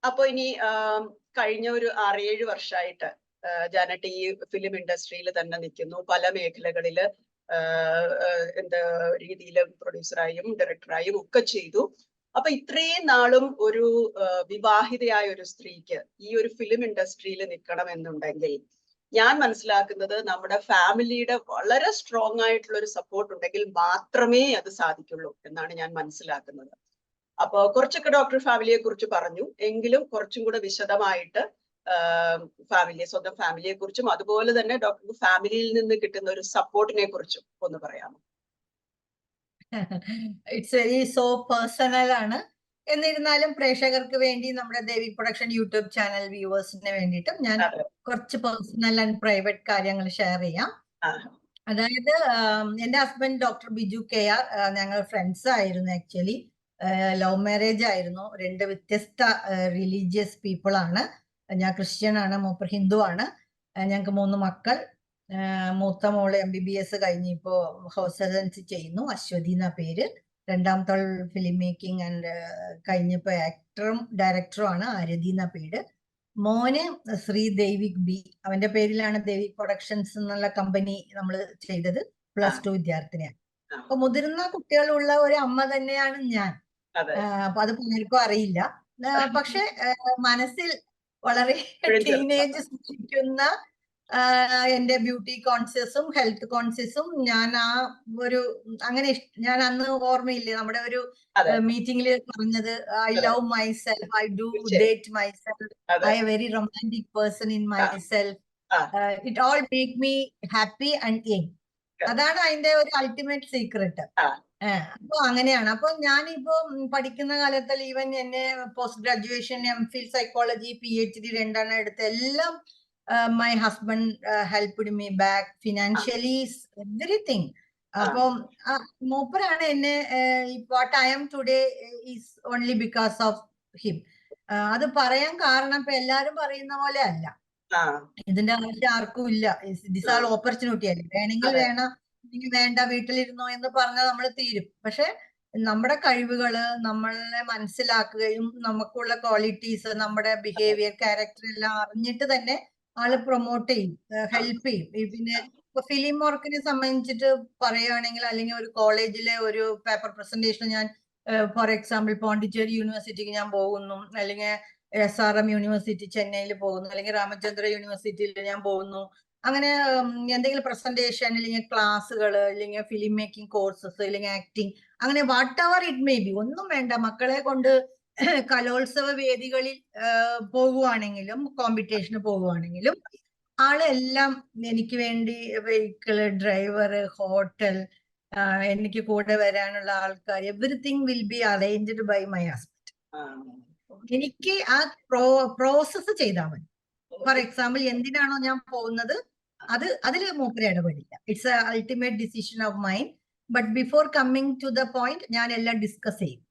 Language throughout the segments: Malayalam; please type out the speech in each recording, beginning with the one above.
അപ്പൊ ഇനി കഴിഞ്ഞ ഒരു 6-7 വർഷമായിട്ട് ജാനറ്റ് ഈ ഫിലിം ഇൻഡസ്ട്രിയിൽ തന്നെ നിൽക്കുന്നു. പല മേഖലകളില് എന്താ രീതിയിലും പ്രൊഡ്യൂസറായും ഡയറക്ടറായും ഒക്കെ ചെയ്തു. അപ്പൊ ഇത്രയും നാളും ഒരു വിവാഹിതയായ ഒരു സ്ത്രീക്ക് ഈ ഒരു ഫിലിം ഇൻഡസ്ട്രിയിൽ നിൽക്കണം എന്നുണ്ടെങ്കിൽ ഞാൻ മനസ്സിലാക്കുന്നത് നമ്മുടെ ഫാമിലിയുടെ വളരെ സ്ട്രോങ് ആയിട്ടുള്ള ഒരു സപ്പോർട്ട് ഉണ്ടെങ്കിൽ മാത്രമേ അത് സാധിക്കുള്ളൂ എന്നാണ് ഞാൻ മനസ്സിലാക്കുന്നത്. അപ്പൊ കുറച്ചൊക്കെ ഡോക്ടർ ഫാമിലിയെ കുറിച്ച് പറഞ്ഞു, എങ്കിലും കുറച്ചും കൂടെ വിശദമായിട്ട് സ്വന്തം ഫാമിലിയെ കുറിച്ചും അതുപോലെ തന്നെ ഡോക്ടർക്ക് ഫാമിലിയിൽ നിന്ന് കിട്ടുന്ന ഒരു സപ്പോർട്ടിനെ കുറിച്ചും ഒന്ന് പറയാമോ? ഇറ്റ്സ് വെരി സോ പേഴ്സണൽ ആണ്. എന്നിരുന്നാലും പ്രേക്ഷകർക്ക് വേണ്ടി നമ്മുടെ ദേവി പ്രൊഡക്ഷൻ യൂട്യൂബ് ചാനൽ വ്യൂവേഴ്സിന് വേണ്ടിയിട്ടും ഞാൻ കുറച്ച് പേഴ്സണൽ ആൻഡ് പ്രൈവറ്റ് കാര്യങ്ങൾ ഷെയർ ചെയ്യാം. അതായത് എന്റെ ഹസ്ബൻഡ് ഡോക്ടർ ബിജു KR, ഞങ്ങൾ ഫ്രണ്ട്സ് ആയിരുന്നു. ആക്ച്വലി ലവ് മാരേജ് ആയിരുന്നു. 2 വ്യത്യസ്ത റിലീജിയസ് പീപ്പിൾ ആണ്. ഞാൻ ക്രിസ്ത്യൻ ആണ്, മൂപ്പർ ഹിന്ദു ആണ്. ഞങ്ങൾക്ക് 3 മക്കൾ. മൂത്ത മോള് MBBS കഴിഞ്ഞ് ഇപ്പോ ഹൗസ് സർജൻസി ചെയ്യുന്നു, അശ്വതി എന്ന പേര്. രണ്ടാമത്തെ ഫിലിം മേക്കിംഗ് ആൻഡ് കഴിഞ്ഞപ്പോ ആക്ടറും ഡയറക്ടറും ആണ്, ആരതി എന്ന പേര്. മോന് ശ്രീ ദേവിക് B, അവന്റെ പേരിലാണ് ദേവിക് പ്രൊഡക്ഷൻസ് എന്നുള്ള കമ്പനി നമ്മൾ ചെയ്തത്. +2 വിദ്യാർത്ഥിനിയാണ്. അപ്പൊ മുതിർന്ന കുട്ടികളുള്ള ഒരു അമ്മ തന്നെയാണ് ഞാൻ. അപ്പൊ അത് പലർക്കും അറിയില്ല. പക്ഷെ മനസ്സിൽ വളരെ ടീനേജ് സൃഷ്ടിക്കുന്ന എന്റെ ബ്യൂട്ടി കോൺഷ്യസും ഹെൽത്ത് കോൺഷ്യസും ഞാൻ ആ ഒരു അങ്ങനെ ഞാൻ അന്ന് ഓർമ്മയില്ലേ നമ്മുടെ ഒരു മീറ്റിംഗിൽ പറഞ്ഞത്, I love myself, I do date myself, I A very romantic person in myself, it all make me happy and young. അതാണ് അതിന്റെ ഒരു അൾട്ടിമേറ്റ് സീക്രട്ട്. അപ്പൊ അങ്ങനെയാണ്. അപ്പൊ ഞാനിപ്പോ പഠിക്കുന്ന കാലത്തിൽ ഈവൻ എന്നെ post graduation MPhil psychology PhD 2 എടുത്ത് എല്ലാം my husband helped me back financially, everything. അപ്പം മൂപ്പരാണ് എന്നെ what I am today is only because of him. അത് പറയാൻ കാരണം ഇപ്പൊ എല്ലാരും പറയുന്ന പോലെ അല്ല, ഇതിന്റെ ആവശ്യം ആർക്കും ഇല്ല. ദിസ് ആൾ ഓപ്പർച്യൂണിറ്റി അല്ലേ, വേണമെങ്കിൽ വേണം, അല്ലെങ്കിൽ വേണ്ട, വീട്ടിലിരുന്നോ എന്ന് പറഞ്ഞാൽ നമ്മൾ തീരും. പക്ഷെ നമ്മുടെ കഴിവുകള് നമ്മളെ മനസ്സിലാക്കുകയും നമുക്കുള്ള ക്വാളിറ്റീസ്, നമ്മുടെ ബിഹേവിയർ, ക്യാരക്ടർ എല്ലാം അറിഞ്ഞിട്ട് തന്നെ ആള് പ്രൊമോട്ട് ചെയ്യും, ഹെൽപ്പ് ചെയ്യും. പിന്നെ ഇപ്പൊ ഫിലിം വർക്കിനെ സംബന്ധിച്ചിട്ട് പറയുകയാണെങ്കിൽ, അല്ലെങ്കിൽ ഒരു കോളേജിലെ ഒരു പേപ്പർ പ്രസന്റേഷൻ ഞാൻ ഫോർ എക്സാമ്പിൾ പോണ്ടിച്ചേരി യൂണിവേഴ്സിറ്റിക്ക് ഞാൻ പോകുന്നു, അല്ലെങ്കിൽ SRM യൂണിവേഴ്സിറ്റി ചെന്നൈയിൽ പോകുന്നു, അല്ലെങ്കിൽ രാമചന്ദ്ര യൂണിവേഴ്സിറ്റിയിൽ ഞാൻ പോകുന്നു. അങ്ങനെ എന്തെങ്കിലും പ്രസന്റേഷൻ, അല്ലെങ്കിൽ ക്ലാസ്സുകൾ, അല്ലെങ്കിൽ ഫിലിം മേക്കിംഗ് കോഴ്സസ്, അല്ലെങ്കിൽ ആക്ടിങ്, അങ്ങനെ what ever it may be, ഒന്നും വേണ്ട, മക്കളെ കൊണ്ട് കലോത്സവ വേദികളിൽ പോകുവാണെങ്കിലും കോമ്പറ്റീഷന് പോകുവാണെങ്കിലും ആളെല്ലാം എനിക്ക് വേണ്ടി വെഹിക്കിള്, ഡ്രൈവർ, ഹോട്ടൽ, എനിക്ക് കൂടെ വരാനുള്ള ആൾക്കാർ, everything will be arranged by my husband. എനിക്ക് ആ പ്രോസസ് ചെയ്താൽ മതി. ഫോർ എക്സാമ്പിൾ എന്തിനാണോ ഞാൻ പോകുന്നത് അതിൽ മൂപ്പര് ഇടപെടില്ല. It's a ultimate decision of mind. But before coming to the point ഞാൻ എല്ലാം ഡിസ്കസ് ചെയ്യും.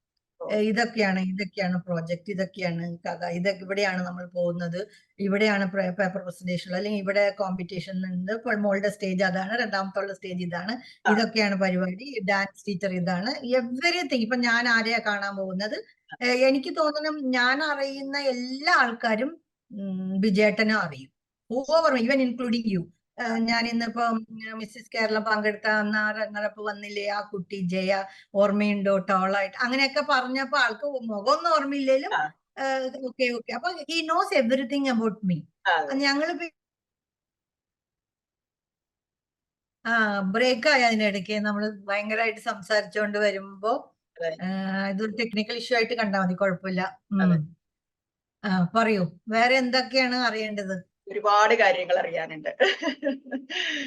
ഇതൊക്കെയാണ് പ്രോജക്റ്റ്, ഇതൊക്കെയാണ് കഥ, ഇവിടെയാണ് നമ്മൾ പോകുന്നത്, ഇവിടെയാണ് പേപ്പർ പ്രസന്റേഷൻ, അല്ലെങ്കിൽ ഇവിടെ കോമ്പറ്റീഷൻ ഉണ്ട്, മോളുടെ സ്റ്റേജ് അതാണ്, രണ്ടാമത്തെ സ്റ്റേജ് ഇതാണ്, ഇതൊക്കെയാണ് പരിപാടി, ഡാൻസ് ടീച്ചർ ഇതാണ്, എവറിത്തിങ്. ഇപ്പൊ ഞാൻ ആരെയാ കാണാൻ പോകുന്നത്, എനിക്ക് തോന്നുന്നു ഞാൻ അറിയുന്ന എല്ലാ ആൾക്കാരും വിജയേട്ടനും അറിയും, ഓവർ ഈവൻ ഇൻക്ലൂഡിങ് യു. ഞാൻ ഇന്നിപ്പോ മിസ്സിസ് കേരള പങ്കെടുത്ത അന്നറപ്പ് വന്നില്ലേ, ആ കുട്ടി ജയ ഓർമ്മയുണ്ടോ, ടോളായിട്ട് അങ്ങനെയൊക്കെ പറഞ്ഞപ്പോ ആൾക്ക് മുഖമൊന്നും ഓർമ്മയില്ലേലും ഓക്കെ. അപ്പൊ he knows everything about me. ഞങ്ങള് ബ്രേക്ക് ആയി അതിനിടയ്ക്ക് നമ്മൾ ഭയങ്കരമായിട്ട് സംസാരിച്ചുകൊണ്ട് വരുമ്പോ, ഇതൊരു ടെക്നിക്കൽ ഇഷ്യൂ ആയിട്ട് കണ്ടാൽ മതി, കുഴപ്പമില്ല. പറയൂ, വേറെ എന്തൊക്കെയാണ് അറിയേണ്ടത്? ഒരുപാട് കാര്യങ്ങൾ അറിയാനുണ്ട്.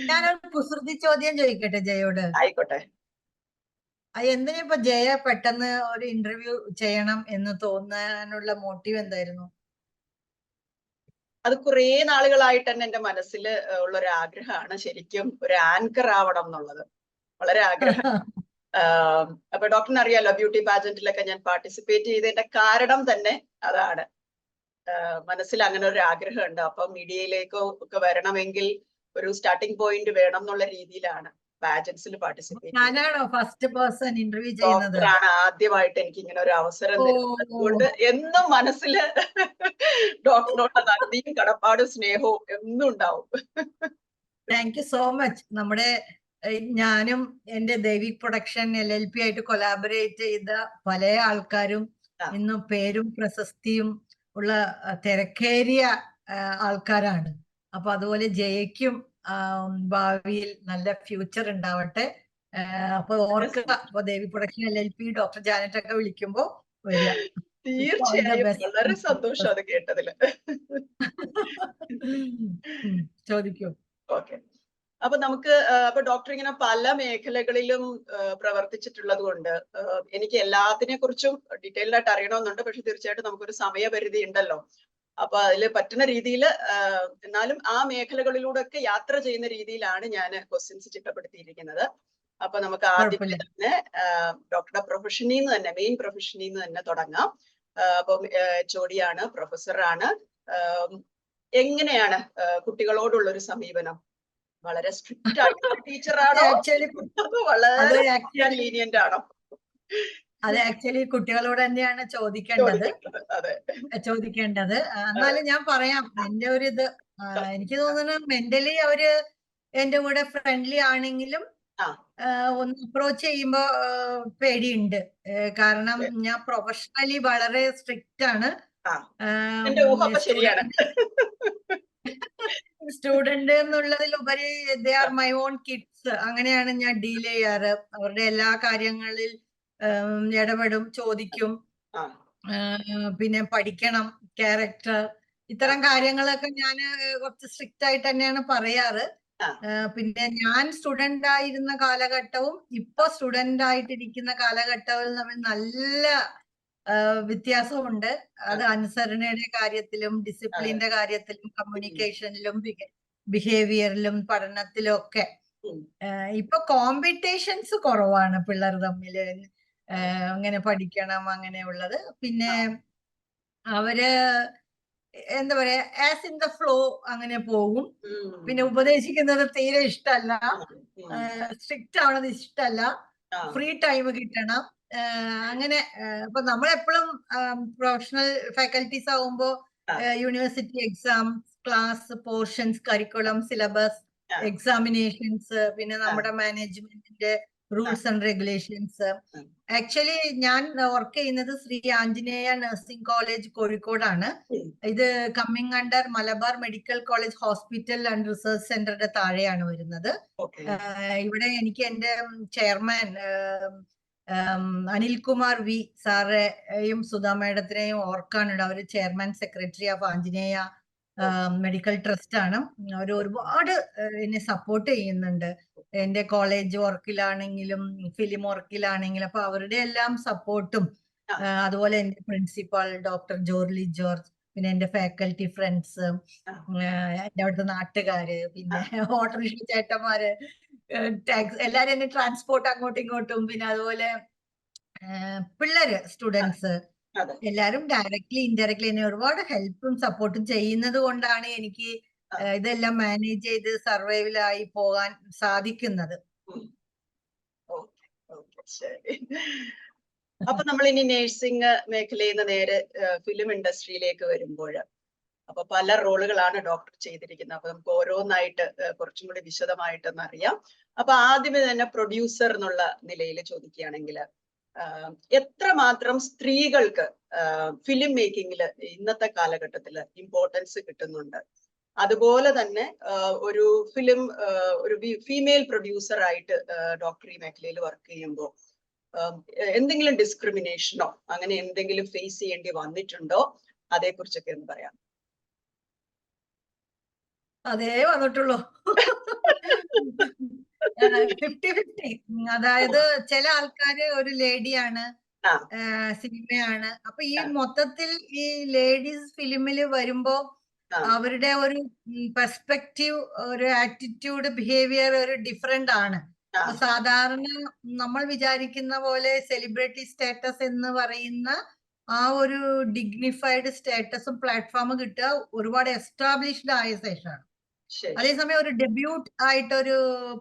ഞാനൊരു കുസൃതി ചോദ്യം ചോദിക്കട്ടെ ജയോട്? ആയിക്കോട്ടെ. എന്തിനാ ഇപ്പൊ ജയ പെട്ടെന്ന് ഒരു ഇന്റർവ്യൂ ചെയ്യണം എന്ന് തോന്നാനുള്ള മോട്ടീവ് എന്തായിരുന്നു? അത് കുറെ നാളുകളായിട്ട് തന്നെ എന്റെ മനസ്സിൽ ഉള്ളൊരു ആഗ്രഹമാണ് ശരിക്കും ഒരു ആങ്കർ ആവണം എന്നുള്ളത്. വളരെ ആഗ്രഹം. അപ്പൊ ഡോക്ടറിന് അറിയാലോ, ബ്യൂട്ടി പാജന്റിലൊക്കെ ഞാൻ പാർട്ടിസിപ്പേറ്റ് ചെയ്തതിന്റെ കാരണം തന്നെ അതാണ്. മനസ്സിൽ അങ്ങനെ ഒരു ആഗ്രഹമുണ്ട്. അപ്പൊ മീഡിയയിലേക്കോ ഒക്കെ വരണമെങ്കിൽ ഒരു സ്റ്റാർട്ടിംഗ് പോയിന്റ് വേണം എന്നുള്ള രീതിയിലാണ്. പാജൻസിൽ പാർട്ടിസിപ്പേറ്റ് ചെയ്തു. ഞാനാണോ ഫസ്റ്റ് പേഴ്സൺ ഇന്റർവ്യൂ ചെയ്യുന്നത്? ഡോക്ടറാണ് ആദ്യമായിട്ട് എനിക്ക് ഇങ്ങനെ ഒരു അവസരം തരുന്നത്. ഓ അതുകൊണ്ട് എന്നും മനസ്സില് ഡോക്ടറിനോട് നന്ദിയും കടപ്പാടും സ്നേഹവും എന്നും ഉണ്ടാവും. Thank you so much. നമ്മുടെ ഞാനും എന്റെ ദേവിക് പ്രൊഡക്ഷൻ LLP ആയിട്ട് കൊലാബറേറ്റ് ചെയ്ത പല ആൾക്കാരും ഇന്ന് പേരും പ്രശസ്തിയും ഉള്ള തിരക്കേറിയ ആൾക്കാരാണ്. അപ്പൊ അതുപോലെ ജയയ്ക്കും ഭാവിയിൽ നല്ല ഫ്യൂച്ചർ ഉണ്ടാവട്ടെ. അപ്പൊ ഓർക്കുക, അപ്പൊ ദേവി പ്രൊഡക്ഷൻ LLP ഡോക്ടർ ജാനറ്റ് ഒക്കെ വിളിക്കുമ്പോ വരിക. തീർച്ചയായും വളരെ സന്തോഷം അത് കേട്ടതില്. ചോദിക്കൂ. ഓക്കെ. അപ്പൊ നമുക്ക് അപ്പൊ ഡോക്ടർ ഇങ്ങനെ പല മേഖലകളിലും പ്രവർത്തിച്ചിട്ടുള്ളത് കൊണ്ട് എനിക്ക് എല്ലാത്തിനെ കുറിച്ചും ഡീറ്റെയിൽഡ് ആയിട്ട് അറിയണമെന്നുണ്ട്. പക്ഷെ തീർച്ചയായിട്ടും നമുക്കൊരു സമയപരിധി ഉണ്ടല്ലോ. അപ്പൊ അതിൽ പറ്റുന്ന രീതിയിൽ എന്നാലും ആ മേഖലകളിലൂടെ ഒക്കെ യാത്ര ചെയ്യുന്ന രീതിയിലാണ് ഞാൻ ക്വസ്റ്റ്യൻസ് ചിട്ടപ്പെടുത്തിയിരിക്കുന്നത്. അപ്പൊ നമുക്ക് ആദ്യം തന്നെ ഡോക്ടറുടെ പ്രൊഫഷനിൽ നിന്ന് തന്നെ മെയിൻ പ്രൊഫഷനിൽ നിന്ന് തന്നെ തുടങ്ങാം. അപ്പം HOD ആണ്, പ്രൊഫസറാണ്. എങ്ങനെയാണ് കുട്ടികളോടുള്ള ഒരു സമീപനം? വളരെ സ്ട്രിക്റ്റ് ആയിട്ടുള്ള ടീച്ചറാണോ? വളരെ ലീനിയന്റ് ആണോ? അത് ആക്ച്വലി കുട്ടികളോട് തന്നെയാണ് ചോദിക്കേണ്ടത്. എന്നാലും ഞാൻ പറയാം എന്റെ ഒരു ഇത്. എനിക്ക് തോന്നുന്നു മെന്റലി അവര് എന്റെ കൂടെ ഫ്രണ്ട്ലി ആണെങ്കിലും ഒന്ന് അപ്രോച്ച് ചെയ്യുമ്പോ പേടിയുണ്ട്. കാരണം ഞാൻ പ്രൊഫഷണലി വളരെ സ്ട്രിക്റ്റ് ആണ്. സ്റ്റുഡന്റ് എന്നുള്ളതിലുപരി they are my own kids. അങ്ങനെയാണ് ഞാൻ ഡീൽ ചെയ്യാറ്. അവരുടെ എല്ലാ കാര്യങ്ങളിൽ ഇടപെടും, ചോദിക്കും. പിന്നെ പഠിക്കണം, ക്യാരക്ടർ, ഇത്തരം കാര്യങ്ങളൊക്കെ ഞാൻ കുറച്ച് സ്ട്രിക്റ്റ് ആയിട്ട് തന്നെയാണ് പറയാറ്. പിന്നെ ഞാൻ സ്റ്റുഡന്റ് ആയിരുന്ന കാലഘട്ടവും ഇപ്പൊ സ്റ്റുഡന്റ് ആയിട്ടിരിക്കുന്ന കാലഘട്ടവും തമ്മിൽ നല്ല വ്യത്യാസമുണ്ട്. അത് അനുസരണയുടെ കാര്യത്തിലും ഡിസിപ്ലിന്റെ കാര്യത്തിലും കമ്മ്യൂണിക്കേഷനിലും ബിഹേവിയറിലും പഠനത്തിലും ഒക്കെ. ഇപ്പൊ കോമ്പറ്റീഷൻസ് കുറവാണ് പിള്ളേർ തമ്മില്. അങ്ങനെ പഠിക്കണം അങ്ങനെയുള്ളത്. പിന്നെ അവര് എന്താ പറയാ, ആസ് ഇൻ ദ ഫ്ലോ അങ്ങനെ പോകും. പിന്നെ ഉപദേശിക്കുന്നത് തീരെ ഇഷ്ടമല്ല, സ്ട്രിക്റ്റ് ആവണത് ഇഷ്ടമല്ല, ഫ്രീ ടൈം കിട്ടണം. അങ്ങനെ ഇപ്പൊ നമ്മളെപ്പോഴും പ്രൊഫഷണൽ ഫാക്കൽറ്റീസ് ആവുമ്പോ university exam, class portions, curriculum, syllabus, examinations, പിന്നെ നമ്മുടെ മാനേജ്മെന്റിന്റെ റൂൾസ് ആൻഡ് റെഗുലേഷൻസ്. ആക്ച്വലി ഞാൻ വർക്ക് ചെയ്യുന്നത് ശ്രീ ആഞ്ജനേയ നഴ്സിംഗ് കോളേജ് കോഴിക്കോടാണ്. ഇത് coming under Malabar medical college hospital and research സെന്ററിന്റെ താഴെയാണ് വരുന്നത്. ഇവിടെ എനിക്ക് എന്റെ ചെയർമാൻ അനിൽകുമാർ വി സാറേയും സുധാ മേഡത്തിനെയും ഓർക്കാനുണ്ട്. അവര് chairman secretary of Anjaneya medical trust ആണ്. അവർ ഒരുപാട് എന്നെ സപ്പോർട്ട് ചെയ്യുന്നുണ്ട്. എന്റെ കോളേജ് വർക്കിലാണെങ്കിലും ഫിലിം വർക്കിലാണെങ്കിലും. അപ്പൊ അവരുടെ എല്ലാം സപ്പോർട്ടും, അതുപോലെ എന്റെ പ്രിൻസിപ്പൽ ഡോക്ടർ ജോർലി ജോർജ്, പിന്നെ എന്റെ ഫാക്കൽറ്റി ഫ്രണ്ട്സ്, എന്റെ അവിടുത്തെ നാട്ടുകാര്, പിന്നെ ഓട്ടോറിക്ഷ ചേട്ടന്മാര്, ടാക്സ്, എല്ലാരും എന്നെ ട്രാൻസ്പോർട്ട് അങ്ങോട്ടും ഇങ്ങോട്ടും, പിന്നെ അതുപോലെ പിള്ളേര്, സ്റ്റുഡൻസ്, എല്ലാരും ഡയറക്ട്ലി ഇൻഡയറക്ട്ലി എന്നെ ഒരുപാട് ഹെൽപ്പും സപ്പോർട്ടും ചെയ്യുന്നത് കൊണ്ടാണ് എനിക്ക് ഇതെല്ലാം മാനേജ് ചെയ്ത് സർവൈവലായി പോകാൻ സാധിക്കുന്നത്. അപ്പൊ നമ്മൾ ഇനി നേഴ്സിംഗ് മേഖലയിൽ നിന്ന് നേരെ ഫിലിം ഇൻഡസ്ട്രിയിലേക്ക് വരുമ്പോൾ അപ്പൊ പല റോളുകളാണ് ഡോക്ടർ ചെയ്തിരിക്കുന്നത്. അപ്പൊ നമുക്ക് ഓരോന്നായിട്ട് കുറച്ചും കൂടി വിശദമായിട്ടൊന്ന് അറിയാം. അപ്പൊ ആദ്യമേ തന്നെ പ്രൊഡ്യൂസർ എന്നുള്ള നിലയിൽ ചോദിക്കുകയാണെങ്കിൽ എത്രമാത്രം സ്ത്രീകൾക്ക് ഫിലിം മേക്കിങ്ങില് ഇന്നത്തെ കാലഘട്ടത്തിൽ ഇമ്പോർട്ടൻസ് കിട്ടുന്നുണ്ട്? അതുപോലെ തന്നെ ഒരു ഒരു ഫീമെയിൽ പ്രൊഡ്യൂസർ ആയിട്ട് ഡോക്ടർ ഈ മേഖലയിൽ വർക്ക് ചെയ്യുമ്പോൾ എന്തെങ്കിലും ഡിസ്ക്രിമിനേഷനോ അങ്ങനെ എന്തെങ്കിലും ഫേസ് ചെയ്യേണ്ടി വന്നിട്ടുണ്ടോ? അതേക്കുറിച്ചൊക്കെ ഒന്ന് പറയാം. അതേ വന്നിട്ടുള്ളൂ. 50-50. അതായത് ചില ആൾക്കാര് ഒരു ലേഡിയാണ്, സിനിമയാണ്. അപ്പൊ ഈ മൊത്തത്തിൽ ഈ ലേഡീസ് ഫിലിമില് വരുമ്പോ അവരുടെ ഒരു പെർസ്പെക്റ്റീവ്, ഒരു ആറ്റിറ്റ്യൂഡ്, ബിഹേവിയർ ഒരു ഡിഫറെന്റ് ആണ്. അപ്പൊ സാധാരണ നമ്മൾ വിചാരിക്കുന്ന പോലെ സെലിബ്രിറ്റി സ്റ്റാറ്റസ് എന്ന് പറയുന്ന ആ ഒരു ഡിഗ്നിഫൈഡ് സ്റ്റാറ്റസും പ്ലാറ്റ്ഫോമും കിട്ടുക ഒരുപാട് എസ്റ്റാബ്ലിഷ്ഡ് ആയ ശേഷമാണ്. ശരി. അതേസമയം ഒരു ഡെബ്യൂട്ട് ആയിട്ടൊരു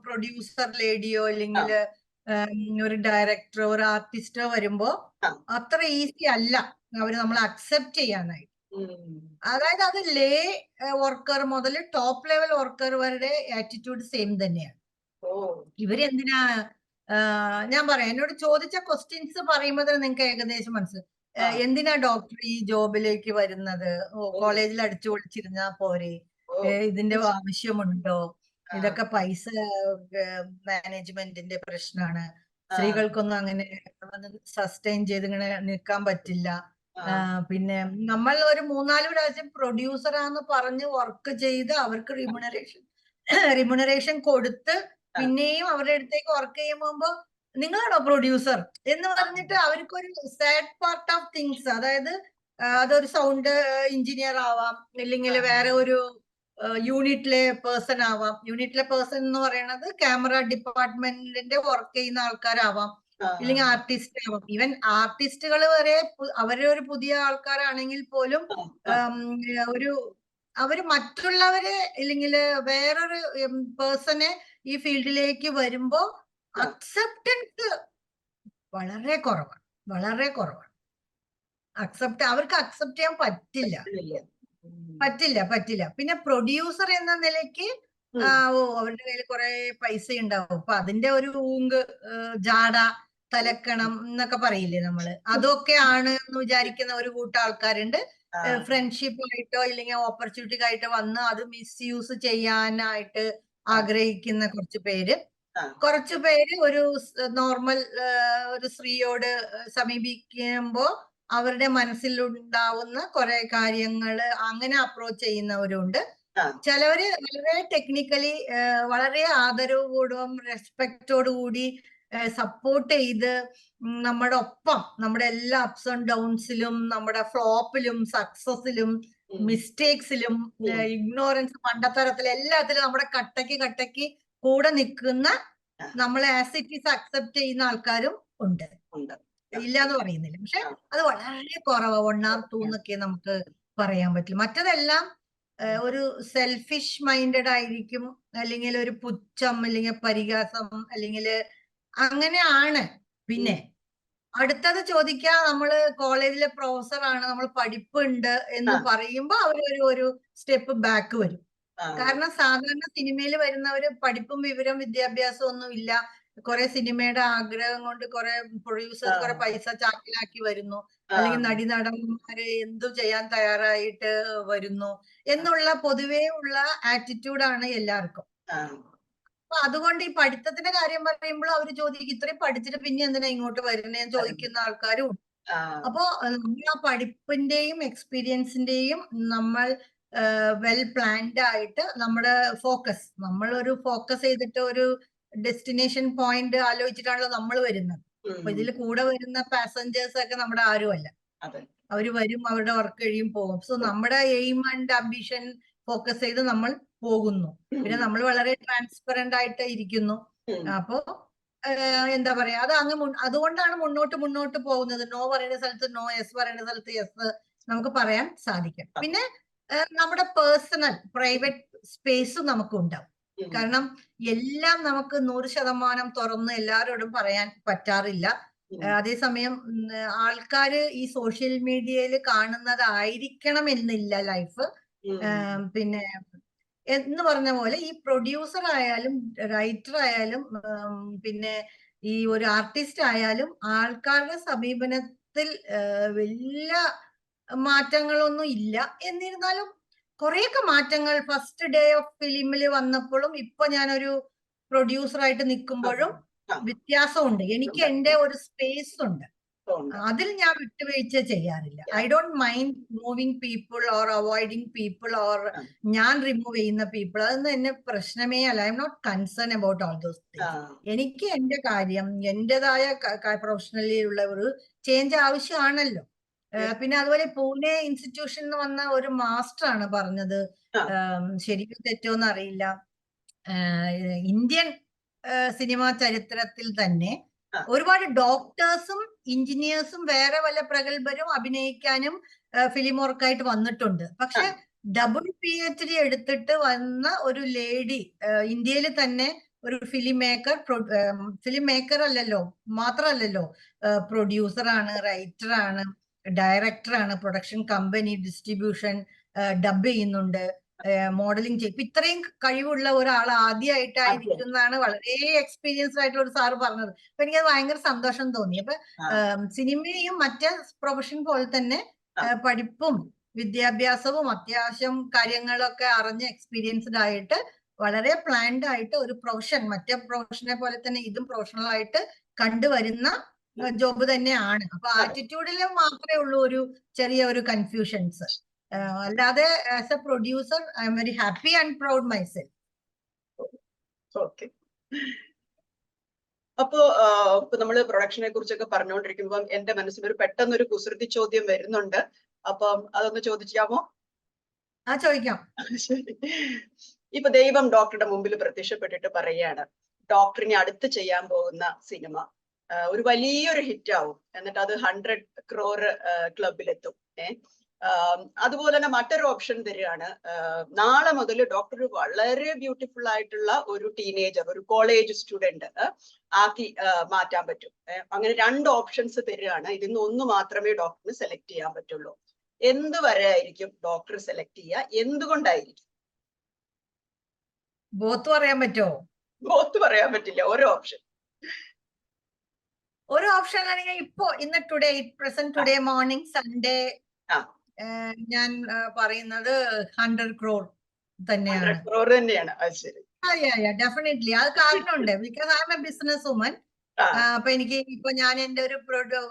പ്രൊഡ്യൂസർ ലേഡിയോ അല്ലെങ്കിൽ ഒരു ഡയറക്ടറോ ഒരു ആർട്ടിസ്റ്റോ വരുമ്പോ ആ. അത്ര ഈസി അല്ല അവര് നമ്മൾ അക്സെപ്റ്റ് ചെയ്യാനായിട്ട്. ഉം. അതായത് അത് ലേ വർക്കർ മുതൽ ടോപ്പ് ലെവൽ വർക്കർ വരെ ആറ്റിറ്റ്യൂഡ് സെയിം തന്നെയാണ്. ഓ. ഇവരെന്തിനാ ഞാൻ പറയാം, എന്നോട് ചോദിച്ച ക്വസ്റ്റ്യൻസ് പറയുമ്പോൾ തന്നെ നിങ്ങൾക്ക് ഏകദേശം മനസ്സിലാവും. എന്തിനാ ഡോക്ടർ ഈ ജോബിലേക്ക് വരുന്നത്? കോളേജിൽ അടിച്ചു പൊളിച്ചിരുന്നാ പോരെ? ഇതിന്റെ ആവശ്യമുണ്ടോ? ഇതൊക്കെ പൈസ മാനേജ്മെന്റിന്റെ പ്രശ്നമാണ്. സ്ത്രീകൾക്കൊന്നും അങ്ങനെ സസ്റ്റെയിൻ ചെയ്ത് ഇങ്ങനെ നിൽക്കാൻ പറ്റില്ല. പിന്നെ നമ്മൾ ഒരു 3-4 പ്രാവശ്യം പ്രൊഡ്യൂസറാന്ന് പറഞ്ഞ് വർക്ക് ചെയ്ത് അവർക്ക് റിമ്യൂണറേഷൻ കൊടുത്ത് പിന്നെയും അവരുടെ അടുത്തേക്ക് വർക്ക് ചെയ്യുമ്പോ നിങ്ങളാണോ പ്രൊഡ്യൂസർ എന്ന് പറഞ്ഞിട്ട് അവർക്കൊരു സാഡ് പാർട്ട് ഓഫ് തിങ്സ്. അതായത് അതൊരു സൗണ്ട് എഞ്ചിനീയർ ആവാം, ഇല്ലെങ്കിൽ വേറെ ഒരു യൂണിറ്റിലെ പേഴ്സൺ ആവാം. യൂണിറ്റിലെ പേഴ്സൺ എന്ന് പറയുന്നത് ക്യാമറ ഡിപ്പാർട്ട്മെന്റിന്റെ വർക്ക് ചെയ്യുന്ന ആൾക്കാരാവാം, ഇല്ലെങ്കിൽ ആർട്ടിസ്റ്റ് ആവാം. ഈവൻ ആർട്ടിസ്റ്റുകൾ വരെ അവരൊരു പുതിയ ആൾക്കാരാണെങ്കിൽ പോലും അവര് മറ്റുള്ളവരെ ഇല്ലെങ്കിൽ വേറൊരു പേഴ്സണെ ഈ ഫീൽഡിലേക്ക് വരുമ്പോ അക്സെപ്റ്റൻസ് വളരെ കുറവാണ്, വളരെ കുറവാണ്. അവർക്ക് അക്സെപ്റ്റ് ചെയ്യാൻ പറ്റില്ല. പിന്നെ പ്രൊഡ്യൂസർ എന്ന നിലയ്ക്ക് അവരുടെ കയ്യിൽ കുറെ പൈസ ഉണ്ടാവും. അപ്പൊ അതിന്റെ ഒരു ജാട തലക്കണം എന്നൊക്കെ പറയില്ലേ നമ്മള്, അതൊക്കെ ആണ് എന്ന് വിചാരിക്കുന്ന ഒരു കൂട്ടം ആൾക്കാരുണ്ട്. ഫ്രണ്ട്ഷിപ്പ് ആയിട്ടോ ഇല്ലെങ്കിൽ ഓപ്പർച്യൂണിറ്റി ആയിട്ടോ വന്ന് അത് മിസ്യൂസ് ചെയ്യാനായിട്ട് ആഗ്രഹിക്കുന്ന കുറച്ചു പേര് ഒരു നോർമൽ ഒരു സ്ത്രീയോട് സമീപിക്കുമ്പോ അവരുടെ മനസ്സിലുണ്ടാവുന്ന കുറെ കാര്യങ്ങള് അങ്ങനെ അപ്രോച്ച് ചെയ്യുന്നവരുണ്ട്. ചിലവര് വളരെ ടെക്നിക്കലി വളരെ ആദരവോടും റെസ്പെക്റ്റോടുകൂടി സപ്പോർട്ട് ചെയ്ത് നമ്മുടെ ഒപ്പം നമ്മുടെ എല്ലാ അപ്സ് ആൻഡ് ഡൗൺസിലും നമ്മുടെ ഫ്ലോപ്പിലും സക്സസിലും മിസ്റ്റേക്സിലും ഇഗ്നോറൻസ് മണ്ടത്തരത്തിൽ എല്ലാത്തിലും നമ്മുടെ കട്ടയ്ക്ക് കൂടെ നിൽക്കുന്ന നമ്മളെ ആസ് ഇറ്റ് ഈസ് അക്സെപ്റ്റ് ചെയ്യുന്ന ആൾക്കാരും ഉണ്ട്. ഇല്ല എന്ന് പറയുന്നില്ല, പക്ഷെ അത് വളരെ കുറവ്, 1 or 2 എന്നൊക്കെ നമുക്ക് പറയാൻ പറ്റില്ല. മറ്റതെല്ലാം ഒരു സെൽഫിഷ് മൈൻഡഡ് ആയിരിക്കും, അല്ലെങ്കിൽ ഒരു പുച്ഛം, അല്ലെങ്കിൽ പരിഹാസം, അല്ലെങ്കിൽ അങ്ങനെയാണ്. പിന്നെ അടുത്തത് ചോദിക്കാ, നമ്മള് കോളേജിലെ പ്രൊഫസർ ആണ്, നമ്മൾ പഠിപ്പുണ്ട് എന്ന് പറയുമ്പോ ഒരു സ്റ്റെപ്പ് ബാക്ക് വരും. കാരണം സാധാരണ സിനിമയിൽ വരുന്നവര് പഠിപ്പും വിദ്യാഭ്യാസവും ഒന്നും ഇല്ല. കുറെ സിനിമയുടെ ആഗ്രഹം കൊണ്ട് കുറെ പ്രൊഡ്യൂസേഴ്സ് കുറെ പൈസ ചാക്കിലാക്കി വരുന്നു, അല്ലെങ്കിൽ നടന്മാരെ എന്തു ചെയ്യാൻ തയ്യാറായിട്ട് വരുന്നു എന്നുള്ള പൊതുവേ ഉള്ള ആറ്റിറ്റ്യൂഡാണ് എല്ലാവർക്കും. അപ്പൊ അതുകൊണ്ട് ഈ പഠിത്തത്തിന്റെ കാര്യം പറയുമ്പോൾ അവര് ചോദിക്കും, ഇത്രയും പഠിച്ചിട്ട് പിന്നെ എന്തിനാ ഇങ്ങോട്ട് വരുന്നേന്ന് ചോദിക്കുന്ന ആൾക്കാരും ഉണ്ട്. അപ്പോ നമ്മൾ ആ പഠിപ്പിന്റെയും എക്സ്പീരിയൻസിന്റെയും നമ്മൾ വെൽ പ്ലാൻഡ് ആയിട്ട് നമ്മുടെ നമ്മളൊരു ഫോക്കസ് ചെയ്തിട്ട് ഒരു ഡെസ്റ്റിനേഷൻ പോയിന്റ് ആലോചിച്ചിട്ടാണല്ലോ നമ്മൾ വരുന്നത്. അപ്പൊ ഇതിൽ കൂടെ വരുന്ന പാസഞ്ചേഴ്സ് ഒക്കെ നമ്മുടെ ആരുമല്ല. അവര് വരും, അവരുടെ വർക്ക് കഴിയും, പോകും. സോ നമ്മുടെ എയിം ആൻഡ് അംബിഷൻ ഫോക്കസ് ചെയ്ത് നമ്മൾ പോകുന്നു. പിന്നെ നമ്മൾ വളരെ ട്രാൻസ്പെറന്റ് ആയിട്ട് ഇരിക്കുന്നു. അപ്പോ എന്താ പറയാ, അത് അതുകൊണ്ടാണ് മുന്നോട്ട് പോകുന്നത്. നോ പറയുന്ന സ്ഥലത്ത് നോ, യെസ് പറയുന്ന സ്ഥലത്ത് യെസ് നമുക്ക് പറയാൻ സാധിക്കും. പിന്നെ നമ്മുടെ പേഴ്സണൽ പ്രൈവറ്റ് സ്പേസും നമുക്ക് ഉണ്ടാവും. കാരണം എല്ലാം നമുക്ക് 100% തുറന്ന് എല്ലാവരോടും പറയാൻ പറ്റാറില്ല. അതേസമയം ആൾക്കാര് ഈ സോഷ്യൽ മീഡിയയിൽ കാണുന്നതായിരിക്കണം എന്നില്ല ലൈഫ്. പിന്നെ എന്ന് പറഞ്ഞ പോലെ ഈ പ്രൊഡ്യൂസർ ആയാലും റൈറ്റർ ആയാലും പിന്നെ ഈ ഒരു ആർട്ടിസ്റ്റ് ആയാലും ആൾക്കാരുടെ സമീപനത്തിൽ വലിയ മാറ്റങ്ങളൊന്നും ഇല്ല. എന്നിരുന്നാലും കുറെയൊക്കെ മാറ്റങ്ങൾ ഫസ്റ്റ് ഡേ ഓഫ് ഫിലിമിൽ വന്നപ്പോഴും ഇപ്പൊ ഞാനൊരു പ്രൊഡ്യൂസറായിട്ട് നിൽക്കുമ്പോഴും വ്യത്യാസമുണ്ട്. എനിക്ക് എന്റെ ഒരു സ്പേസ് ഉണ്ട്, അതിൽ ഞാൻ വിട്ടുവീഴ്ച ചെയ്യാറില്ല. I don't mind moving people or avoiding people or ഞാൻ റിമൂവ് ചെയ്യുന്ന പീപ്പിൾ, അതൊന്നും എന്നെ പ്രശ്നമേ അല്ല. I'm not concern about all those things. എനിക്ക് എന്റെ കാര്യം എന്റേതായ പ്രൊഫഷണലി ഉള്ള ഒരു ചേഞ്ച് ആവശ്യമാണല്ലോ. പിന്നെ അതുപോലെ പൂനെ ഇൻസ്റ്റിറ്റ്യൂഷൻ എന്ന് വന്ന ഒരു മാസ്റ്റർ ആണ് പറഞ്ഞത്, ശരിക്കും തെറ്റോന്ന് അറിയില്ല, ഇന്ത്യൻ സിനിമാ ചരിത്രത്തിൽ തന്നെ ഒരുപാട് ഡോക്ടേഴ്സും എഞ്ചിനീയേഴ്സും വേറെ വല്ല പ്രഗത്ഭരും അഭിനയിക്കാനും ഫിലിം വർക്കായിട്ട് വന്നിട്ടുണ്ട്. പക്ഷെ ഡബിൾ PhD എടുത്തിട്ട് വന്ന ഒരു ലേഡി, ഇന്ത്യയിൽ തന്നെ ഒരു ഫിലിം മേക്കർ അല്ലല്ലോ, മാത്രമല്ലല്ലോ, പ്രൊഡ്യൂസറാണ്, റൈറ്ററാണ്, ഡയറക്ടറാണ്, പ്രൊഡക്ഷൻ കമ്പനി, ഡിസ്ട്രിബ്യൂഷൻ, ഡബ് ചെയ്യുന്നുണ്ട്, മോഡലിംഗ് ചെയ്യും. ഇപ്പൊ ഇത്രയും കഴിവുള്ള ഒരാൾ ആദ്യമായിട്ടായിരിക്കും എന്നാണ് വളരെ എക്സ്പീരിയൻസ്ഡ് ആയിട്ടുള്ള ഒരു സാറ് പറഞ്ഞത്. അപ്പൊ എനിക്കത് ഭയങ്കര സന്തോഷം തോന്നി. അപ്പൊ സിനിമയും മറ്റേ പ്രൊഫഷൻ പോലെ തന്നെ പഠിപ്പും വിദ്യാഭ്യാസവും അത്യാവശ്യം കാര്യങ്ങളൊക്കെ അറിഞ്ഞ് എക്സ്പീരിയൻസ്ഡ് ആയിട്ട് വളരെ പ്ലാൻഡ് ആയിട്ട് ഒരു പ്രൊഫഷൻ, മറ്റേ പ്രൊഫഷനെ പോലെ തന്നെ ഇതും പ്രൊഫഷണൽ ആയിട്ട് കണ്ടുവരുന്ന ജോബ് തന്നെയാണ്. അപ്പൊ ആറ്റിറ്റ്യൂഡിൽ മാത്രമേ ഉള്ളൂ ഒരു ചെറിയ ഒരു കൺഫ്യൂഷൻസ്. അല്ലാതെ as A producer I am very happy and proud myself. Okay. അപ്പോ ഇപ്പൊ നമ്മള് പ്രൊഡക്ഷനെ കുറിച്ചൊക്കെ പറഞ്ഞുകൊണ്ടിരിക്കുമ്പോൾ എന്റെ മനസ്സിൽ ഒരു പെട്ടെന്നൊരു കുസൃതി ചോദ്യം വരുന്നുണ്ട്. അപ്പം അതൊന്ന് ചോദിക്കാമോ? ചോദിക്കാം. ശരി. ഇപ്പൊ ദൈവം ഡോക്ടറുടെ മുമ്പിൽ പ്രത്യക്ഷപ്പെട്ടിട്ട് പറയാണ്, ഡോക്ടറിനെ അടുത്ത് ചെയ്യാൻ പോകുന്ന സിനിമ ഒരു വലിയൊരു ഹിറ്റ് ആവും, എന്നിട്ട് അത് 100 crore ക്ലബിലെത്തും. അതുപോലെ തന്നെ മറ്റൊരു ഓപ്ഷൻ തരികയാണ്, നാളെ മുതൽ ഡോക്ടർ വളരെ ബ്യൂട്ടിഫുൾ ആയിട്ടുള്ള ഒരു ടീനേജർ, ഒരു കോളേജ് സ്റ്റുഡന്റ് ആക്കി മാറ്റാൻ പറ്റും. അങ്ങനെ 2 ഓപ്ഷൻസ് തരികയാണ്. ഇതിന്ന് ഒന്ന് മാത്രമേ ഡോക്ടറിന് സെലക്ട് ചെയ്യാൻ പറ്റുള്ളൂ. എന്ത് വരെ ആയിരിക്കും ഡോക്ടർ സെലക്ട് ചെയ്യുക? എന്തുകൊണ്ടായിരിക്കും? ബോത്ത് പറയാൻ പറ്റുമോ? ബോത്ത് പറയാൻ പറ്റില്ല, ഒരു ഓപ്ഷൻ. ഒരു ഓപ്ഷൻ ആണെങ്കിൽ ഇപ്പോ ഇന്ന് ടുഡേ മോർണിംഗ് സൺഡേ ഞാൻ പറയുന്നത് 100 crore തന്നെയാണ്. 100 crore തന്നെയാണ്. അത് ശരി. ഡെഫിനറ്റ്ലി. അത് കാരണമുണ്ട്. Because I am a business woman. അപ്പൊ എനിക്ക് ഇപ്പൊ ഞാൻ എന്റെ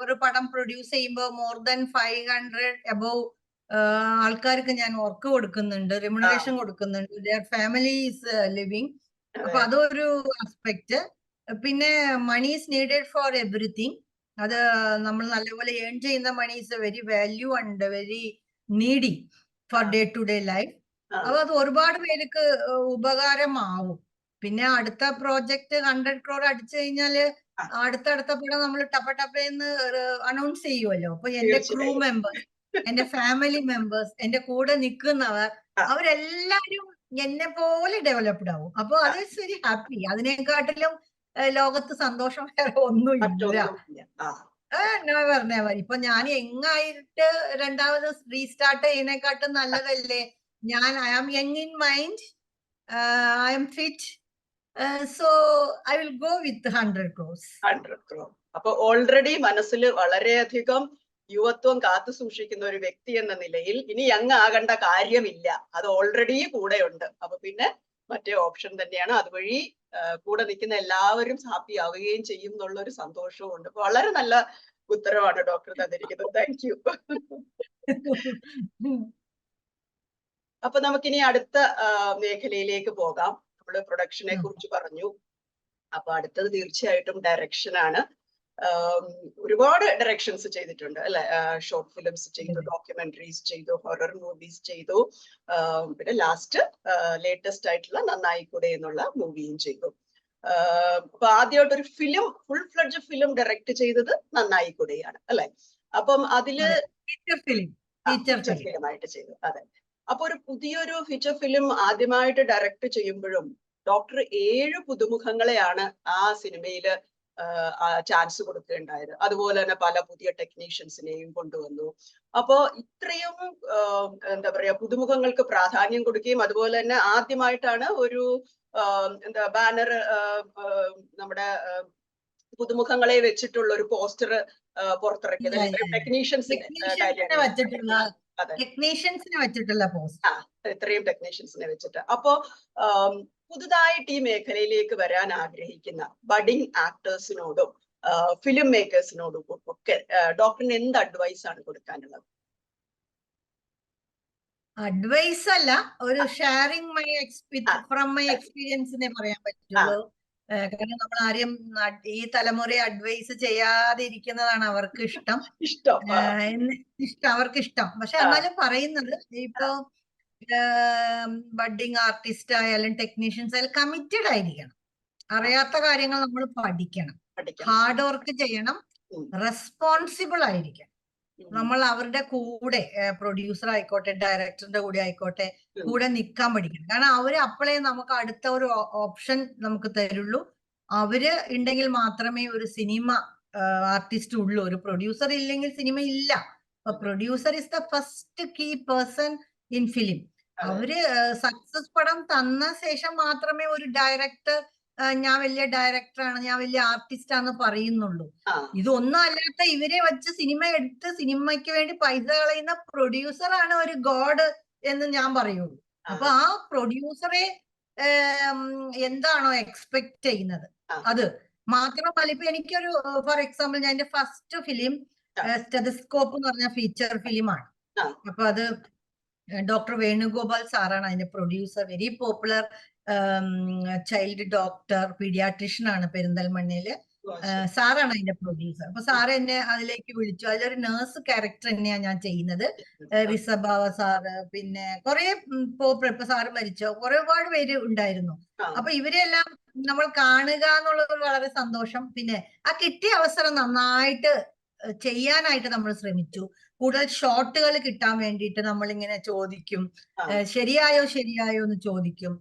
ഒരു പടം പ്രൊഡ്യൂസ് ചെയ്യുമ്പോൾ മോർ ദാൻ 500 above ആൾക്കാർക്ക് ഞാൻ വർക്ക് കൊടുക്കുന്നുണ്ട്, റെമ്യൂണറേഷൻ കൊടുക്കുന്നുണ്ട്. Their family is living. അപ്പൊ അതൊരു ആസ്പെക്ട്. പിന്നെ money is needed for everything. അത് നമ്മൾ നല്ലപോലെ ഏൺ ചെയ്യുന്ന money is very value and very needy for day to day life. അപ്പൊ അത് ഒരുപാട് പേർക്ക് ഉപകാരമാവും. പിന്നെ അടുത്ത പ്രോജക്റ്റ് 100 crore അടിച്ചു കഴിഞ്ഞാല് അടുത്ത പടം നമ്മൾ ടപ്പേന്ന് അനൗൺസ് ചെയ്യുമല്ലോ. അപ്പൊ എന്റെ ക്രൂ മെമ്പേഴ്സ്, എന്റെ ഫാമിലി മെമ്പേഴ്സ്, എന്റെ കൂടെ നിൽക്കുന്നവർ, അവരെല്ലാരും എന്നെ പോലെ ഡെവലപ്ഡ് ആവും. അപ്പൊ അത് വെരി ഹാപ്പി. അതിനെക്കാട്ടിലും ലോകത്ത് സന്തോഷം വേറെ ഒന്നുമില്ല. പറഞ്ഞ ഇപ്പൊ ഞാൻ എങ്ങായിട്ട് രണ്ടാമത് റീസ്റ്റാർട്ട് ചെയ്യുന്നതിനെക്കാട്ടും നല്ലതല്ലേ. ഞാൻ I am young in mind, I am fit, so I will go with 100 crores. 100 crore. അപ്പൊ ഓൾറെഡി മനസ്സിൽ വളരെയധികം യുവത്വം കാത്തു സൂക്ഷിക്കുന്ന ഒരു വ്യക്തി എന്ന നിലയിൽ ഇനി യങ് ആകേണ്ട കാര്യമില്ല, അത് ഓൾറെഡി കൂടെയുണ്ട്. അപ്പൊ പിന്നെ മറ്റേ ഓപ്ഷൻ തന്നെയാണ്. അതുവഴി കൂടെ നിൽക്കുന്ന എല്ലാവരും ഹാപ്പി ആവുകയും ചെയ്യും എന്നുള്ള ഒരു സന്തോഷവും ഉണ്ട്. വളരെ നല്ല ഉത്തരവാണ് ഡോക്ടർ തന്നിരിക്കുന്നത്. Thank you. അപ്പൊ നമുക്കിനി അടുത്ത മേഖലയിലേക്ക് പോകാം. നമ്മള് പ്രൊഡക്ഷനെ കുറിച്ച് പറഞ്ഞു. അപ്പൊ അടുത്തത് തീർച്ചയായിട്ടും ഡയറക്ഷൻ ആണ്. ഒരുപാട് ഡയറക്ഷൻസ് ചെയ്തിട്ടുണ്ട് അല്ലെ? ഷോർട്ട് ഫിലിംസ് ചെയ്തു, ഡോക്യുമെന്ററീസ് ചെയ്തു, ഹൊറർ മൂവീസ് ചെയ്തു, പിന്നെ ലേറ്റസ്റ്റ് ആയിട്ടുള്ള നന്നായിക്കൂടെ എന്നുള്ള മൂവിയും ചെയ്തു. അപ്പൊ ആദ്യമായിട്ട് ഒരു ഫുൾ ഫ്ലെഡ്ജ് ഫിലിം ഡയറക്ട് ചെയ്തത് നന്നായിക്കൂടെയാണ് അല്ലെ? അപ്പം അതില് ഫീച്ചർ ഫിലിം ആയിട്ട് ചെയ്തു. അതെ. അപ്പൊ ഒരു പുതിയൊരു ഫീച്ചർ ഫിലിം ആദ്യമായിട്ട് ഡയറക്ട് ചെയ്യുമ്പോഴും ഡോക്ടർ 7 പുതുമുഖങ്ങളെയാണ് ആ സിനിമയില് ചാൻസ് കൊടുക്കുകയുണ്ടായത്. അതുപോലെ തന്നെ പല പുതിയ ടെക്നീഷ്യൻസിനെയും കൊണ്ടുവന്നു. അപ്പോ ഇത്രയും എന്താ പറയാ പുതുമുഖങ്ങൾക്ക് പ്രാധാന്യം കൊടുക്കുകയും അതുപോലെ തന്നെ ആദ്യമായിട്ടാണ് ഒരു ബാനർ, നമ്മുടെ പുതുമുഖങ്ങളെ വെച്ചിട്ടുള്ള ഒരു പോസ്റ്റർ പുറത്തിറക്കിയത്. ടെക്നീഷ്യൻസിനെ വെച്ചിട്ടുള്ള പോസ്റ്റർ, ഇത്രയും ടെക്നീഷ്യൻസിനെ വെച്ചിട്ട്. അപ്പോ പുതുതായിട്ട് ഈ മേഖലയിലേക്ക് വരാൻ ആഗ്രഹിക്കുന്ന ബഡിങ് ആക്ടേഴ്സിനോടും ഫിലിം മേക്കേഴ്സിനോടും ഒക്കെ ഡോക്ടറിന് എന്ത് അഡ്വൈസ് ആണ് കൊടുക്കാനുള്ളത്? അഡ്വൈസ് അല്ല, ഒരു ഷെയറിംഗ് ഫ്രം മൈ എക്സ്പീരിയൻസിനെ പറയാൻ പറ്റുള്ളൂ. കാരണം നമ്മൾ ആരെയും ഈ തലമുറയെ അഡ്വൈസ് ചെയ്യാതെ ഇരിക്കുന്നതാണ് അവർക്ക് ഇഷ്ടം. അവർക്ക് ഇഷ്ടം. പക്ഷെ എന്നാലും പറയുന്നത്, ഇപ്പൊ ബഡ്ഡിങ് ആർട്ടിസ്റ്റ് ആയാലും ടെക്നീഷ്യൻസ് ആയാലും കമ്മിറ്റഡ് ആയിരിക്കണം. അറിയാത്ത കാര്യങ്ങൾ നമ്മൾ പഠിക്കണം, ഹാർഡ് വർക്ക് ചെയ്യണം, റെസ്പോൺസിബിൾ ആയിരിക്കണം. നമ്മൾ അവരുടെ കൂടെ പ്രൊഡ്യൂസർ ആയിക്കോട്ടെ, ഡയറക്ടറിന്റെ കൂടെ ആയിക്കോട്ടെ, കൂടെ നിൽക്കാൻ പഠിക്കണം. കാരണം അവര് അപ്പോഴേ നമുക്ക് അടുത്ത ഒരു ഓപ്ഷൻ നമുക്ക് തരുള്ളൂ. അവര് ഉണ്ടെങ്കിൽ മാത്രമേ ഒരു സിനിമ ആർട്ടിസ്റ്റ് ഉള്ളൂ. ഒരു പ്രൊഡ്യൂസർ ഇല്ലെങ്കിൽ സിനിമ ഇല്ല. അപ്പൊ producer is the first key person in film. അവര് സക്സസ് പടം തന്ന ശേഷം മാത്രമേ ഒരു ഡയറക്ടർ ഞാൻ വലിയ ഡയറക്ടറാണ്, ഞാൻ വലിയ ആർട്ടിസ്റ്റ് ആണെന്ന് പറയുന്നുള്ളൂ. ഇതൊന്നും അല്ലാത്ത ഇവരെ വെച്ച് സിനിമ എടുത്ത് സിനിമയ്ക്ക് വേണ്ടി പൈസ കളയുന്ന പ്രൊഡ്യൂസർ ആണ് ഒരു ഗോഡ് എന്ന് ഞാൻ പറയുള്ളൂ. അപ്പൊ ആ പ്രൊഡ്യൂസറെ എന്താണോ എക്സ്പെക്ട് ചെയ്യുന്നത് അത് മാത്രമല്ല. ഇപ്പൊ എനിക്കൊരു ഫോർ എക്സാമ്പിൾ, ഞാൻ എന്റെ ഫസ്റ്റ് ഫിലിം സ്റ്റെതസ്കോപ്പ് എന്ന് പറഞ്ഞ ഫീച്ചർ ഫിലിമാണ്. അപ്പൊ അത് ഡോക്ടർ വേണുഗോപാൽ സാറാണ് അതിന്റെ producer. Very popular child doctor, paediatrician ആണ് പെരിന്തൽമണ്ണയില്. സാറാണ് അതിന്റെ പ്രൊഡ്യൂസർ. അപ്പൊ സാറ് എന്നെ അതിലേക്ക് വിളിച്ചു. അതിലൊരു നേഴ്സ് ക്യാരക്ടർ തന്നെയാണ് ഞാൻ ചെയ്യുന്നത്. റിസബാവ സാറ്, പിന്നെ കുറെ ഇപ്പൊ സാറ് മരിച്ചോ, ഒരുപാട് പേര് ഉണ്ടായിരുന്നു. അപ്പൊ ഇവരെല്ലാം നമ്മൾ കാണുക എന്നുള്ളത് വളരെ സന്തോഷം. പിന്നെ ആ കിട്ടിയ അവസരം നന്നായിട്ട് ചെയ്യാനായിട്ട് നമ്മൾ ശ്രമിച്ചു. കൂടുതൽ ഷോട്ടുകൾ കിട്ടാൻ വേണ്ടിയിട്ട് നമ്മൾ ഇങ്ങനെ ചോദിക്കും, ശരിയായോ എന്ന് ചോദിക്കും.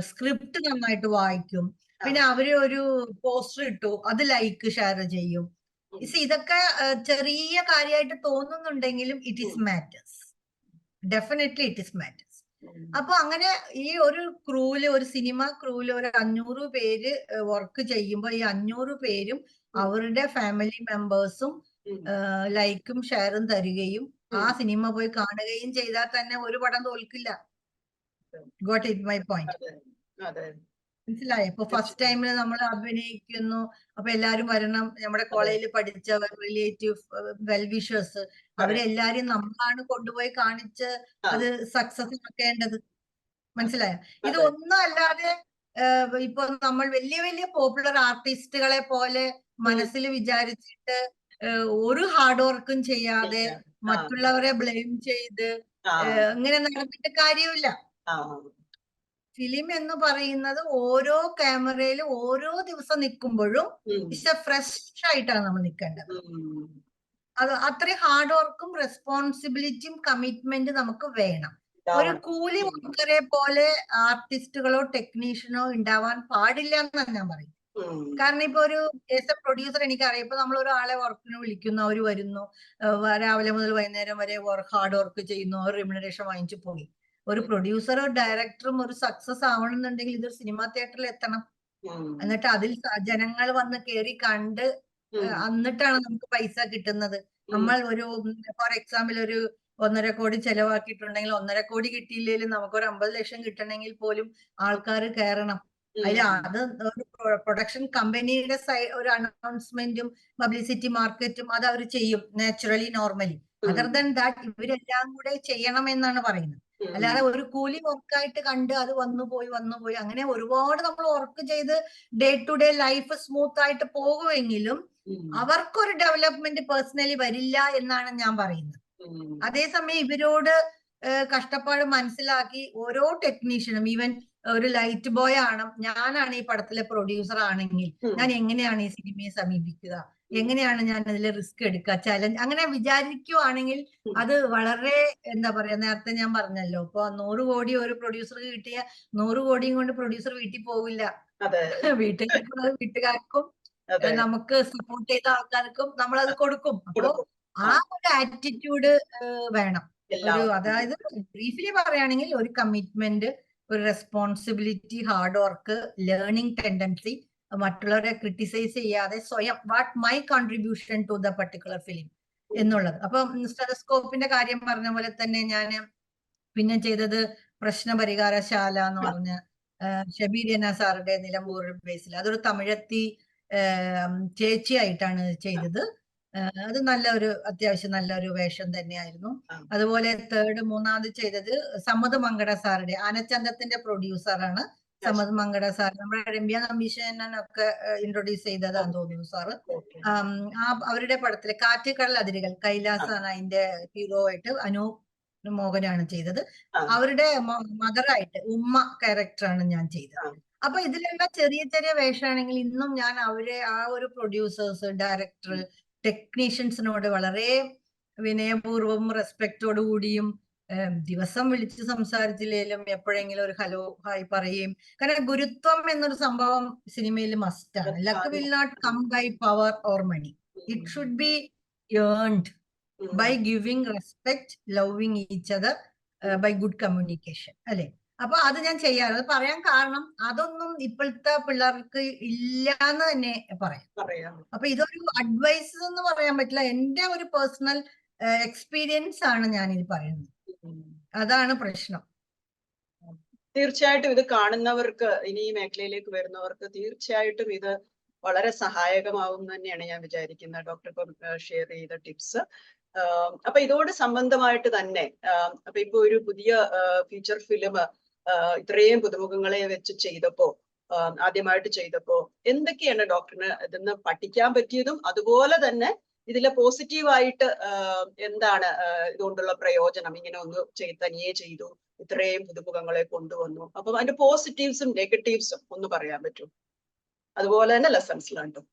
സ്ക്രിപ്റ്റ് നന്നായിട്ട് വായിക്കും. പിന്നെ അവര് ഒരു പോസ്റ്റർ ഇട്ടു, അത് ലൈക്ക് ഷെയർ ചെയ്യും. ഇതൊക്കെ ചെറിയ കാര്യമായിട്ട് തോന്നുന്നുണ്ടെങ്കിലും it is matters, definitely it is matters. അപ്പൊ അങ്ങനെ ഈ ഒരു ക്രൂവില്, ഒരു സിനിമ ക്രൂവില് ഒരു 500 പേര് വർക്ക് ചെയ്യുമ്പോൾ ഈ 500 പേരും അവരുടെ ഫാമിലി മെമ്പേഴ്സും ലൈക്കും ഷെയറും തരികയും ആ സിനിമ പോയി കാണുകയും ചെയ്താൽ തന്നെ ഒരു പടം തോൽക്കില്ല. Got it my point? മനസ്സിലായോ? ഇപ്പൊ ഫസ്റ്റ് ടൈമിൽ നമ്മൾ അഭിനയിക്കുന്നു, അപ്പൊ എല്ലാരും വരണം. നമ്മുടെ കോളേജിൽ പഠിച്ച റിലേറ്റീവ് വെൽവിഷേഴ്സ്, അവരെല്ലാരും നമ്മളാണ് കൊണ്ടുപോയി കാണിച്ച് അത് സക്സസ് ആക്കേണ്ടത്. മനസ്സിലായോ? ഇതൊന്നും അല്ലാതെ ഇപ്പൊ നമ്മൾ വലിയ വലിയ പോപ്പുലർ ആർട്ടിസ്റ്റുകളെ പോലെ മനസ്സിൽ വിചാരിച്ചിട്ട് ഒരു ഹാർഡ് വർക്കും ചെയ്യാതെ മറ്റുള്ളവരെ ബ്ലെയിം ചെയ്ത് ഇങ്ങനെ നടന്നിട്ട് കാര്യമില്ല. ഫിലിം എന്ന് പറയുന്നത് ഓരോ ക്യാമറയിലും ഓരോ ദിവസം നിൽക്കുമ്പോഴും ഫ്രഷ് ആയിട്ടാണ് നമ്മൾ നിൽക്കേണ്ടത്. അത് അത്രയും ഹാർഡ് വർക്കും റെസ്പോൺസിബിലിറ്റിയും കമ്മിറ്റ്മെന്റ് നമുക്ക് വേണം. ഒരു കൂലി വർക്കറെ പോലെ ആർട്ടിസ്റ്റുകളോ ടെക്നീഷ്യനോ ഉണ്ടാവാൻ പാടില്ല എന്നാണ് ഞാൻ പറയുന്നത്. കാരണം ഇപ്പൊ ഒരു പ്രൊഡ്യൂസർ എനിക്കറിയാം, ഇപ്പൊ നമ്മൾ ഒരാളെ വർക്കിന് വിളിക്കുന്നു, അവര് വരുന്നു, രാവിലെ മുതൽ വൈകുന്നേരം വരെ ഹാർഡ് വർക്ക് ചെയ്യുന്നു, അവർ റെമ്യൂണറേഷൻ വാങ്ങിച്ചു പോയി. ഒരു പ്രൊഡ്യൂസറോ ഡയറക്ടറും ഒരു സക്സസ് ആവണമെന്നുണ്ടെങ്കിൽ ഇതൊരു സിനിമാ തിയേറ്ററിൽ എത്തണം. എന്നിട്ട് അതിൽ ജനങ്ങൾ വന്ന് കയറി കണ്ട് എന്നിട്ടാണ് നമുക്ക് പൈസ കിട്ടുന്നത്. നമ്മൾ ഒരു ഫോർ എക്സാമ്പിൾ ഒരു 1.5 കോടി ചെലവാക്കിയിട്ടുണ്ടെങ്കിൽ 1.5 കോടി കിട്ടിയില്ലെങ്കിലും നമുക്കൊരു 50 ലക്ഷം കിട്ടണമെങ്കിൽ പോലും ആൾക്കാർ കയറണം. അത് ഒരു പ്രൊഡക്ഷൻ കമ്പനിയുടെ ഒരു അനൗൺസ്മെന്റും പബ്ലിസിറ്റി മാർക്കറ്റും അത് അവർ ചെയ്യും naturally, normally. Other than that ഇവരെല്ലാം കൂടെ ചെയ്യണമെന്നാണ് പറയുന്നത്. അല്ലാതെ ഒരു കൂലി വർക്കായിട്ട് കണ്ട് അത് വന്നു പോയി അങ്ങനെ ഒരുപാട് നമ്മൾ വർക്ക് ചെയ്ത് day to day life smooth ആയിട്ട് പോകുമെങ്കിലും അവർക്കൊരു ഡെവലപ്മെന്റ് പേഴ്സണലി വരില്ല എന്നാണ് ഞാൻ പറയുന്നത്. അതേസമയം ഇവരോട് കഷ്ടപ്പാട് മനസ്സിലാക്കി ഓരോ ടെക്നീഷ്യനും, ഈവൻ ഒരു ലൈറ്റ് ബോയ് ആണ്, ഞാനാണ് ഈ പടത്തിലെ പ്രൊഡ്യൂസർ ആണെങ്കിൽ ഞാൻ എങ്ങനെയാണ് ഈ സിനിമയെ സമീപിക്കുക, എങ്ങനെയാണ് ഞാൻ അതിൽ റിസ്ക് എടുക്കുക, ചലഞ്ച്, അങ്ങനെ വിചാരിക്കുവാണെങ്കിൽ അത് വളരെ എന്താ പറയാ, നേരത്തെ ഞാൻ പറഞ്ഞല്ലോ, ഇപ്പൊ 100 കോടി ഒരു പ്രൊഡ്യൂസർക്ക് കിട്ടിയ 100 കോടിയും കൊണ്ട് പ്രൊഡ്യൂസർ വീട്ടിൽ പോവില്ല. വീട്ടുകാർക്കും നമുക്ക് സപ്പോർട്ട് ചെയ്ത ആൾക്കാർക്കും നമ്മൾ അത് കൊടുക്കും. അപ്പോ ആ ഒരു ആറ്റിറ്റ്യൂഡ് വേണം. അതായത് ബ്രീഫ്ലി പറയുകയാണെങ്കിൽ ഒരു കമ്മിറ്റ്മെന്റ്, ഒരു responsibility, hard work, learning tendency, മറ്റുള്ളവരെ ക്രിട്ടിസൈസ് ചെയ്യാതെ സ്വയം what my contribution to the particular film എന്നുള്ളത്. അപ്പൊ സ്റ്റെതസ്കോപ്പിന്റെ കാര്യം പറഞ്ഞ പോലെ തന്നെ ഞാൻ പിന്നെ ചെയ്തത് പ്രശ്നപരിഹാരശാല എന്ന് പറഞ്ഞ ഷബീരിയന സാറുടെ നിലമ്പൂർ ബേസിൽ, അതൊരു തമിഴത്തി ചേച്ചിയായിട്ടാണ് ചെയ്തത്. അത് അത്യാവശ്യം നല്ലൊരു വേഷം തന്നെയായിരുന്നു. അതുപോലെ മൂന്നാമത് ചെയ്തത് സമ്മത് മങ്കട സാറുടെ, ആനച്ചന്തത്തിന്റെ പ്രൊഡ്യൂസറാണ് സമ്മത് മങ്കട സാർ. നമ്മുടെ രമ്യ നമ്പീശനൊക്കെ ഇൻട്രൊഡ്യൂസ് ചെയ്തതാന്ന് തോന്നുന്നു സാറ്. അവരുടെ പടത്തില് കാറ്റുകടൽ അതിരുകൾ, കൈലാസാണ് അതിന്റെ ഹീറോ ആയിട്ട്, അനൂപ് മോഹനാണ് ചെയ്തത്. അവരുടെ മദറായിട്ട് ഉമ്മ ക്യാരക്ടറാണ് ഞാൻ ചെയ്തത്. അപ്പൊ ഇതിലെല്ലാം ചെറിയ ചെറിയ വേഷമാണെങ്കിൽ ഇന്നും ഞാൻ ആ ഒരു പ്രൊഡ്യൂസേഴ്സ്, ഡയറക്ടർ, ടെക്നീഷ്യൻസിനോട് വളരെ വിനയപൂർവ്വം റെസ്പെക്റ്റോടു കൂടിയും ദിവസം വിളിച്ച് സംസാരിച്ചില്ലേലും എപ്പോഴെങ്കിലും ഒരു ഹലോ ഹായ് പറയും. കാരണം ഗുരുത്വം എന്നൊരു സംഭവം സിനിമയിൽ മസ്റ്റാണ്. Luck will not come by power or money, it should be earned by giving respect, loving each other, by good communication, അല്ലെ? അപ്പൊ അത് ഞാൻ ചെയ്യാറ്. അത് പറയാൻ കാരണം അതൊന്നും ഇപ്പോഴത്തെ പിള്ളേർക്ക് ഇല്ല എന്ന് തന്നെ പറയാം. അപ്പൊ ഇതൊരു അഡ്വൈസ് എന്ന് പറയാൻ പറ്റില്ല, എന്റെ ഒരു പേഴ്സണൽ എക്സ്പീരിയൻസ് ആണ് ഞാൻ ഇത് പറയുന്നത്. അതാണ് പ്രശ്നം. തീർച്ചയായിട്ടും ഇത് കാണുന്നവർക്ക്, ഇനി ഈ മേഖലയിലേക്ക് വരുന്നവർക്ക് തീർച്ചയായിട്ടും ഇത് വളരെ സഹായകമാവും തന്നെയാണ് ഞാൻ വിചാരിക്കുന്നത്. ഡോക്ടർ ഇപ്പം ഷെയർ ചെയ്ത ടിപ്സ്. അപ്പൊ ഇതോട് സംബന്ധമായിട്ട് തന്നെ അപ്പൊ ഇപ്പൊ ഒരു പുതിയ ഫീച്ചർ ഫിലിം ഇത്രയും പുതുമുഖങ്ങളെ വെച്ച് ചെയ്തപ്പോ, ആദ്യമായിട്ട് ചെയ്തപ്പോ എന്തൊക്കെയാണ് ഡോക്ടറിന് ഇതിന്ന് പഠിക്കാൻ പറ്റിയതും, അതുപോലെ തന്നെ ഇതിലെ പോസിറ്റീവായിട്ട് എന്താണ് ഇതുകൊണ്ടുള്ള പ്രയോജനം? ഇങ്ങനെ ഒന്ന് തനിയെ ചെയ്തു, ഇത്രയും പുതുമുഖങ്ങളെ കൊണ്ടുവന്നു, അപ്പം അതിന്റെ പോസിറ്റീവ്സും നെഗറ്റീവ്സും ഒന്ന് പറയാൻ പറ്റും? അതുപോലെ തന്നെ ലെസൺസ് ലേൺഡും.